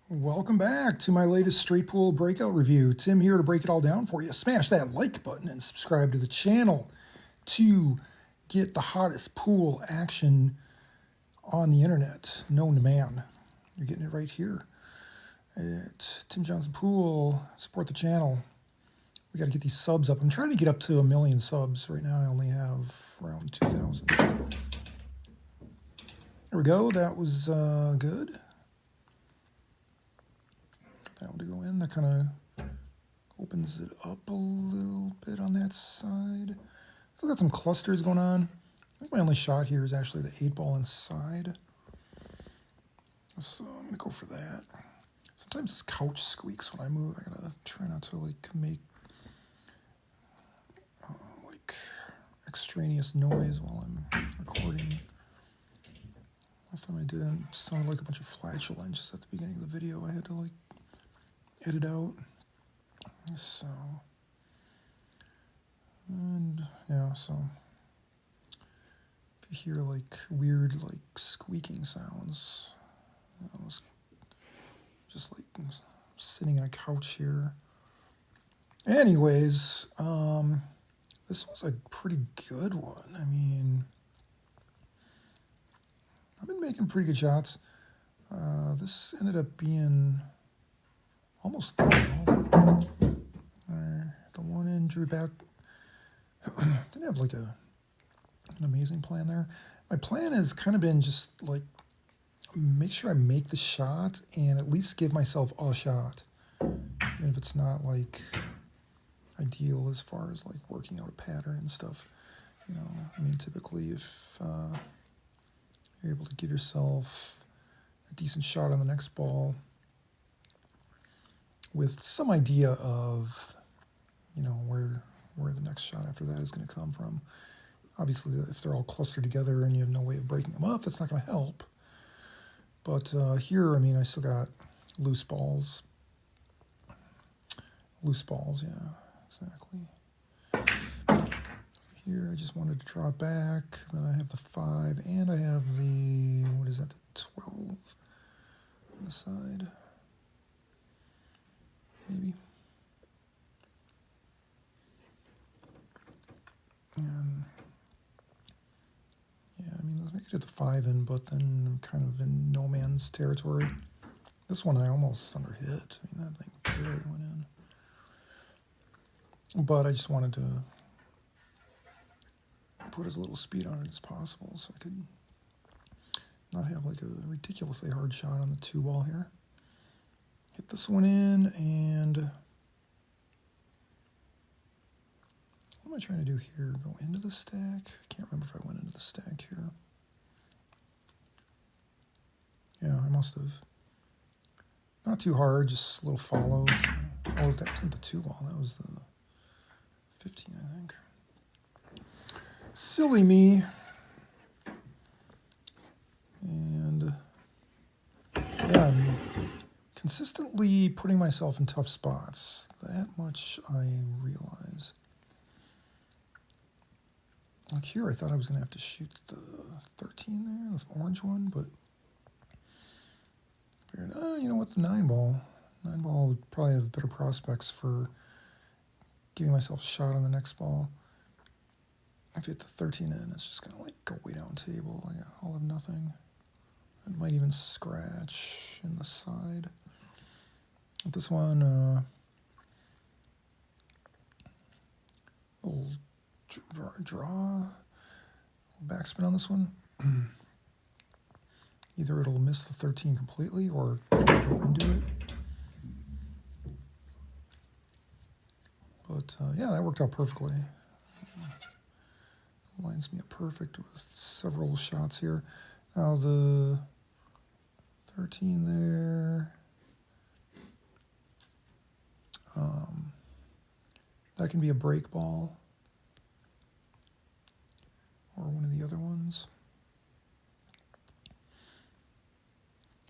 Welcome back to my latest straight pool breakout review. Tim here to break it all down for you. Smash that like button and subscribe to the channel to get the hottest pool action on the internet, known to man. You're getting it right here at Tim Johnson Pool. Support the channel. We got to get these subs up. I'm trying to get up to 1 million subs. Right now I only have around 2,000. There we go. That was good. That one to go in. That kind of opens it up a little bit on that side. Still got some clusters going on. I think my only shot here is actually the 8-ball inside. So I'm going to go for that. Sometimes this couch squeaks when I move. I gotta try not to make extraneous noise while I'm recording. Last time I did it sounded like a bunch of flatulence at the beginning of the video. I had to edit out. So, and yeah, so if you hear weird squeaking sounds, I was just sitting on a couch here. Anyways, this was a pretty good one. I mean, I've been making pretty good shots. This ended up being almost 30 balls, I think. The one in, drew back. Didn't have an amazing plan there. My plan has kind of been just make sure I make the shot and at least give myself a shot, even if it's not ideal as far as working out a pattern and stuff. I mean, typically if you're able to give yourself a decent shot on the next ball with some idea of where the next shot after that is going to come from. Obviously, if they're all clustered together and you have no way of breaking them up, that's not going to help. But here, I mean, I still got loose balls. Loose balls, yeah, exactly. Here, I just wanted to draw it back. Then I have the 5, and I have the, what is that, the 12 on the side. Maybe. Yeah, I mean, I could get the 5 in, but then I'm kind of in no man's territory. This one I almost underhit. I mean, that thing barely went in. But I just wanted to put as little speed on it as possible so I could not have a ridiculously hard shot on the 2-ball here. Hit this one in, and what am I trying to do here? Go into the stack? I can't remember if I went into the stack here. Yeah, I must have. Not too hard, just a little follow. Oh, that wasn't the 2-ball. That was the 15, I think. Silly me. And yeah, I'm consistently putting myself in tough spots. That much I realize. Here, I thought I was going to have to shoot the 13 there, the orange one, but I figured, you know what, the 9-ball. 9-ball would probably have better prospects for giving myself a shot on the next ball. If you hit the 13 in, it's just going to go way down table. I'll have nothing. It might even scratch in the side. With this one, little draw, little backspin on this one. Either it'll miss the 13 completely or go into it. But yeah, that worked out perfectly. Lines me up perfect with several shots here. Now the 13 there. That can be a break ball or one of the other ones.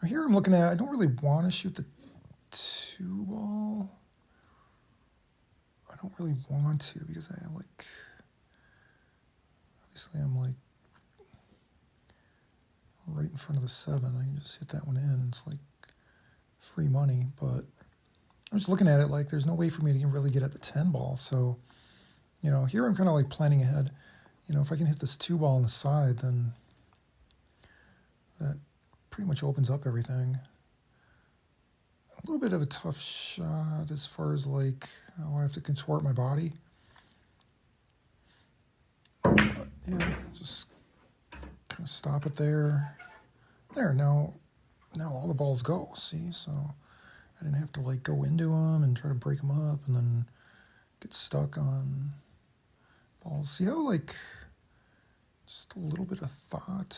Here I'm looking at, I don't really want to shoot the 2-ball. I don't really want to because I have obviously I'm right in front of the 7. I can just hit that one in. It's free money, but I'm just looking at it like there's no way for me to really get at the 10 ball. So, you know, here I'm kind of like planning ahead. You know, if I can hit this 2 ball on the side, then that pretty much opens up everything. A little bit of a tough shot as far as like how I have to contort my body. But yeah, just kind of stop it there. There, now all the balls go, see? So I didn't have to like go into them and try to break them up and then get stuck on balls. See how like just a little bit of thought,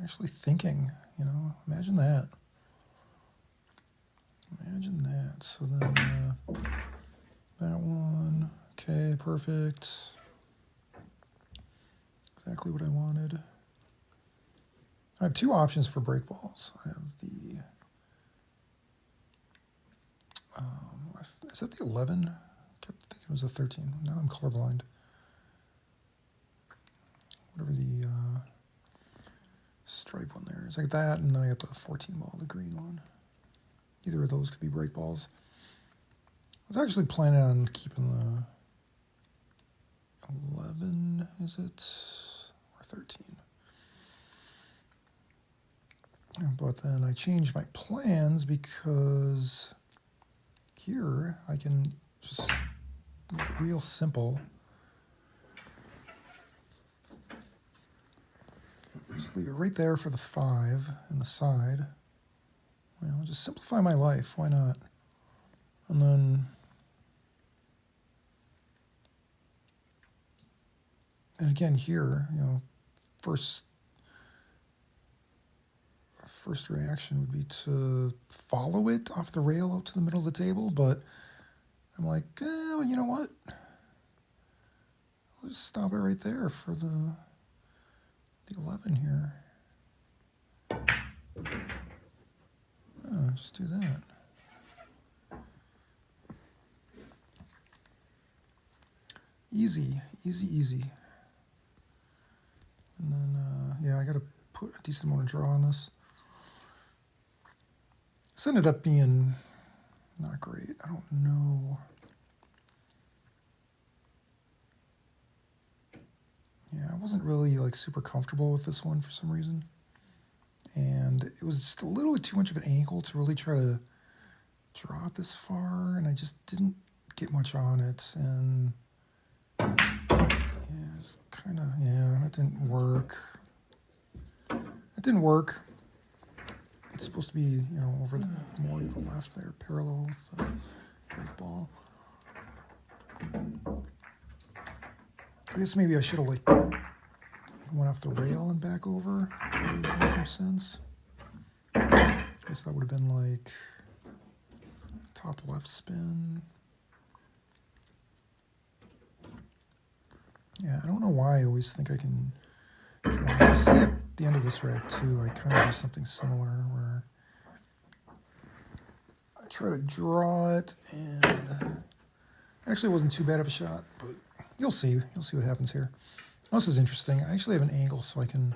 actually thinking, you know, imagine that. Imagine that. So then that one, okay, perfect. Exactly what I wanted. I have 2 options for break balls. I have the, is that the 11? I kept thinking it was a 13. Now I'm colorblind. Whatever the stripe one there is, like that, and then I got the 14 ball, the green one. Either of those could be break balls. I was actually planning on keeping the 11, is it? Or 13. But then I changed my plans because here I can just make it real simple. Just leave it right there for the 5 and the side. Well, just simplify my life. Why not? And then, and again here, you know, first reaction would be to follow it off the rail out to the middle of the table, but I'm like, well, you know what? I'll just stop it right there for the 11 here. Just do that. Easy, easy, easy. And then, yeah, I got to put a decent amount of draw on this. This ended up being not great. I don't know. Yeah, I wasn't really like super comfortable with this one for some reason. And it was just a little bit too much of an angle to really try to draw it this far, and I just didn't get much on it. And yeah, it's kind of, yeah, that didn't work. That didn't work. It's supposed to be, you know, over the, more to the left there, parallel with the break ball. I guess maybe I should have like went off the rail and back over. That would make more sense. I guess that would have been like top left spin. Yeah, I don't know why I always think I can draw. You see at the end of this rack too, I kind of do something similar where I try to draw it, and actually it wasn't too bad of a shot, but you'll see what happens here. This is interesting. I actually have an angle so I can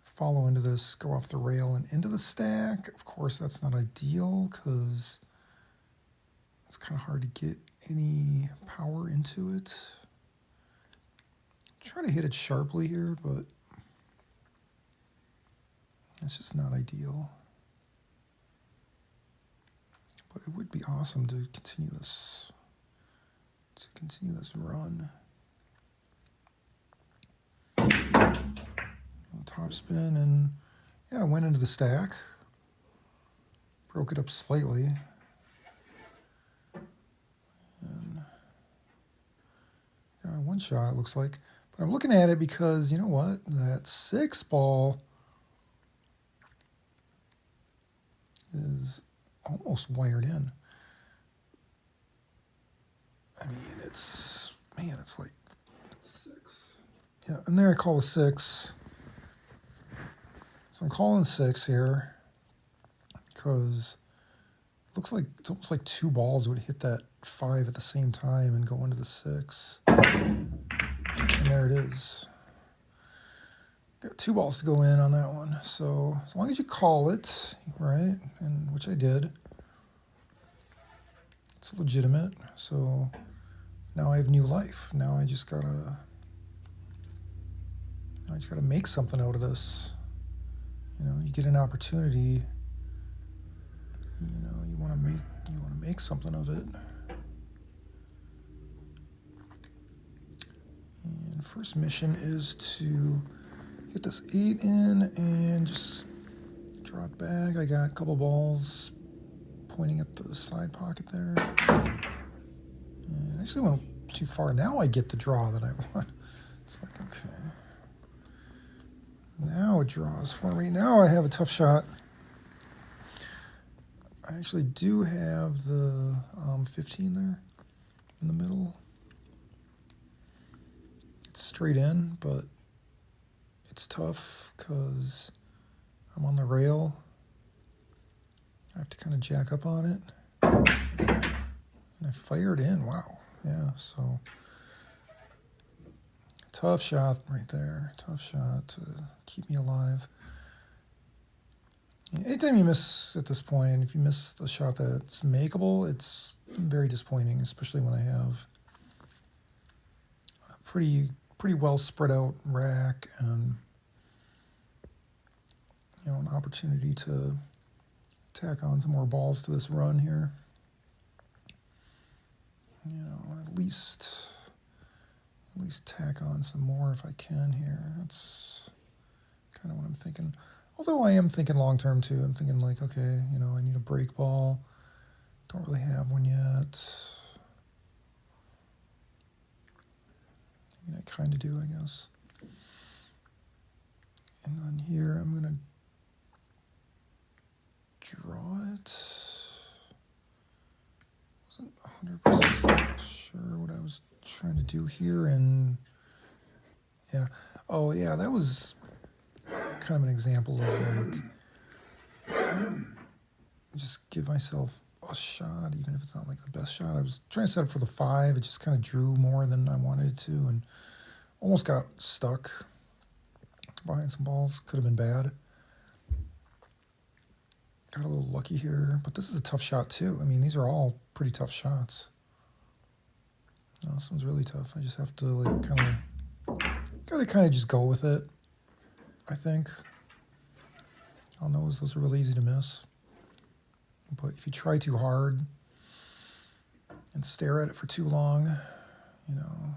follow into this, go off the rail and into the stack. Of course, that's not ideal because it's kind of hard to get any power into it. Try to hit it sharply here, but it's just not ideal. But it would be awesome to continue this run. Top spin, and yeah, I went into the stack, broke it up slightly, and got one shot it looks like. But I'm looking at it because, you know what, that 6 ball is almost wired in. I mean, it's, man, it's like 6. Yeah, and there I call a 6. So I'm calling 6 here because it looks like it's almost like 2 balls would hit that 5 at the same time and go into the 6. And there it is. Got 2 balls to go in on that one. So as long as you call it, right, and which I did, it's legitimate. So now I have new life. Now I just gotta make something out of this. You know, you get an opportunity. You know, you want to make something of it. And first mission is to get this 8 in and just draw it back. I got a couple balls pointing at the side pocket there. And actually went too far. Now I get the draw that I want. It's like, okay. Now it draws for me. Now I have a tough shot. I actually do have the 15 there in the middle. It's straight in, but it's tough because I'm on the rail. I have to kind of jack up on it. And I fired in. Wow. Yeah, so tough shot right there. Tough shot to keep me alive. Anytime you miss at this point, if you miss a shot that's makeable, it's very disappointing, especially when I have a pretty well spread out rack and, you know, an opportunity to tack on some more balls to this run here. You know, at least tack on some more if I can here. That's kind of what I'm thinking. Although I am thinking long term too. I'm thinking like, okay, you know, I need a break ball. Don't really have one yet. I mean, I kind of do, I guess. And then here I'm going to draw it. Wasn't 100% sure what I was trying to do here. And yeah. Oh, yeah, that was kind of an example of like just give myself a shot, even if it's not like the best shot. I was trying to set up for the 5. It just kind of drew more than I wanted it to and almost got stuck behind some balls. Could have been bad. Got a little lucky here, but this is a tough shot too. I mean, these are all pretty tough shots. No, this one's really tough. I just have to like gotta kind of just go with it, I think. I'll know those are really easy to miss. But if you try too hard and stare at it for too long, you know,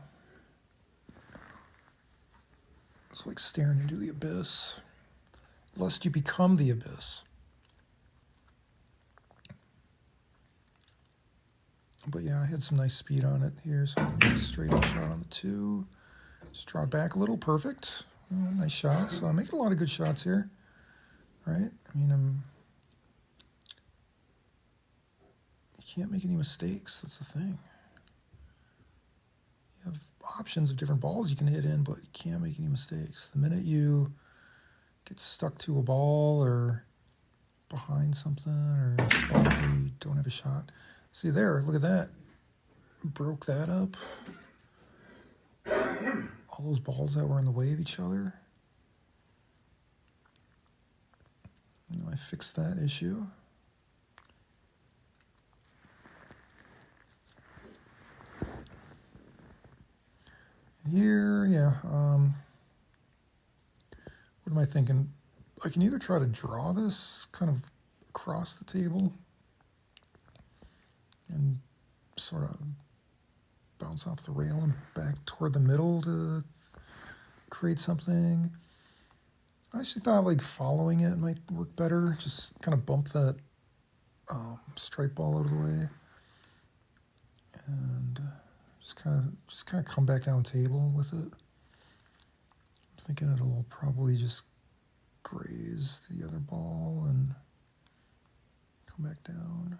it's like staring into the abyss, lest you become the abyss. But yeah, I had some nice speed on it here, so straight up shot on the 2. Just draw it back a little, perfect. Nice shots. So I'm making a lot of good shots here, right? I mean, you can't make any mistakes. That's the thing. You have options of different balls you can hit in, but you can't make any mistakes. The minute you get stuck to a ball or behind something or a spot where you don't have a shot. See there, look at that. Broke that up. All those balls that were in the way of each other. You know, I fixed that issue. And here, yeah, what am I thinking? I can either try to draw this kind of across the table and sort of bounce off the rail and back toward the middle to create something. I actually thought like following it might work better. Just kind of bump that straight ball out of the way and just kind of come back down table with it. I'm thinking it'll probably just graze the other ball and come back down.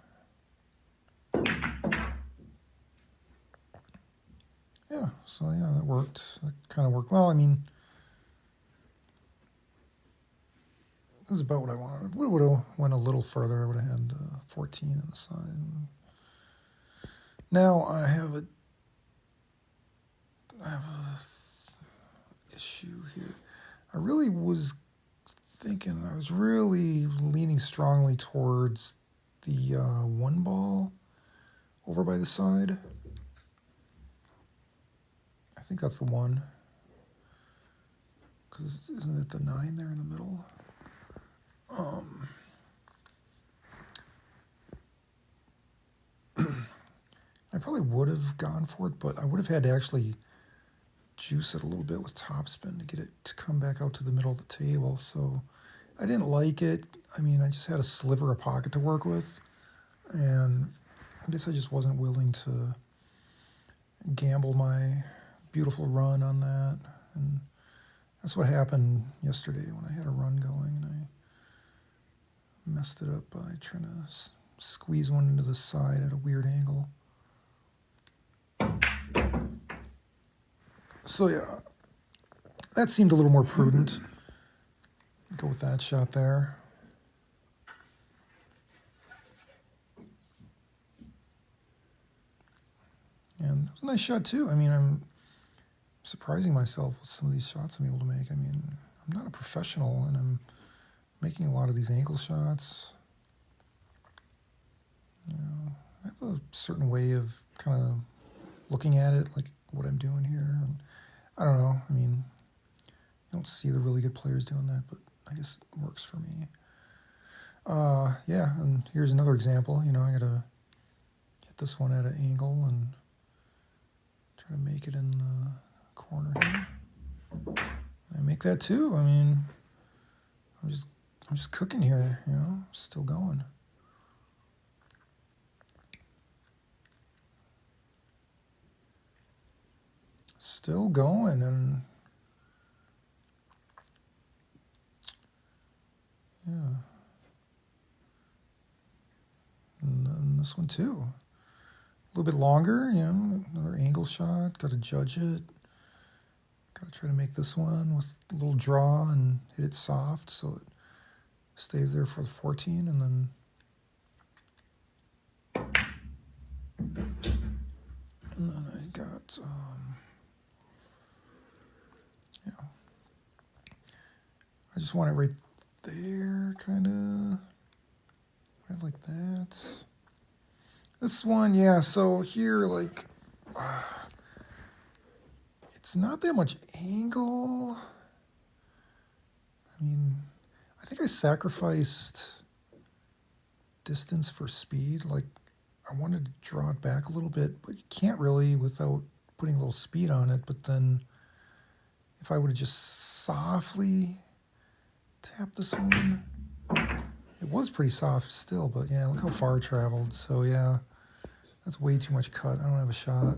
Yeah, so yeah, that worked. That kind of worked well. I mean, this is about what I wanted. We would have went a little further. I would have had 14 on the side. Now I have a issue here. I really was thinking, I was really leaning strongly towards the one ball over by the side. I think that's the one. Because isn't it the 9 there in the middle? I probably would have gone for it, but I would have had to actually juice it a little bit with topspin to get it to come back out to the middle of the table. So I didn't like it. I mean, I just had a sliver of pocket to work with, and I guess I just wasn't willing to gamble my beautiful run on that. And that's what happened yesterday when I had a run going, and I messed it up by trying to squeeze one into the side at a weird angle. So yeah, that seemed a little more prudent. Go with that shot there. And that was a nice shot too. I mean, I'm surprising myself with some of these shots I'm able to make. I mean, I'm not a professional, and I'm making a lot of these angle shots. You know, I have a certain way of kind of looking at it, like what I'm doing here. And I don't know. I mean, you don't see the really good players doing that, but I guess it works for me. Yeah, and here's another example. You know, I gotta hit this one at an angle and try to make it in the corner here. I make that too. I mean, I'm just cooking here. You know, still going. Still going, and yeah. And then this one too. A little bit longer, you know, another angle shot. Got to judge it. Got to try to make this one with a little draw and hit it soft so it stays there for the 14, and then I got yeah. I just want it right there, kind of. Right like that. This one, yeah, so here, like, it's not that much angle. I mean, I think I sacrificed distance for speed. Like, I wanted to draw it back a little bit, but you can't really without putting a little speed on it. But then if I would have just softly tapped this one, it was pretty soft still, but yeah, look how far it traveled. So yeah, that's way too much cut. I don't have a shot.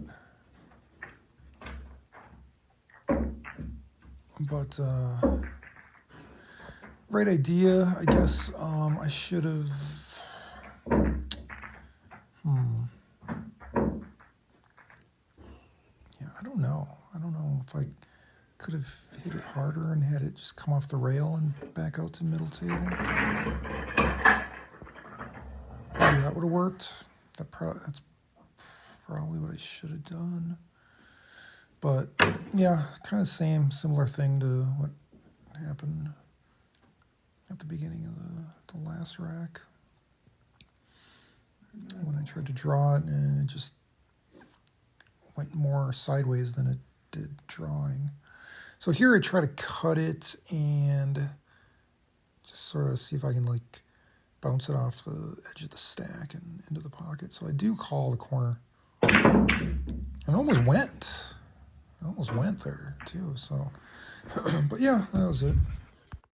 But right idea, I guess. I should have. Yeah, I don't know. I don't know if I could have hit it harder and had it just come off the rail and back out to middle table. Maybe that would have worked. That's probably what I should have done. But yeah, kind of similar thing to what happened at the beginning of the last rack when I tried to draw it, and it just went more sideways than it did drawing. So here I try to cut it and just sort of see if I can like bounce it off the edge of the stack and into the pocket. So I do call the corner. It almost went. It almost went there too. So, but yeah, that was it.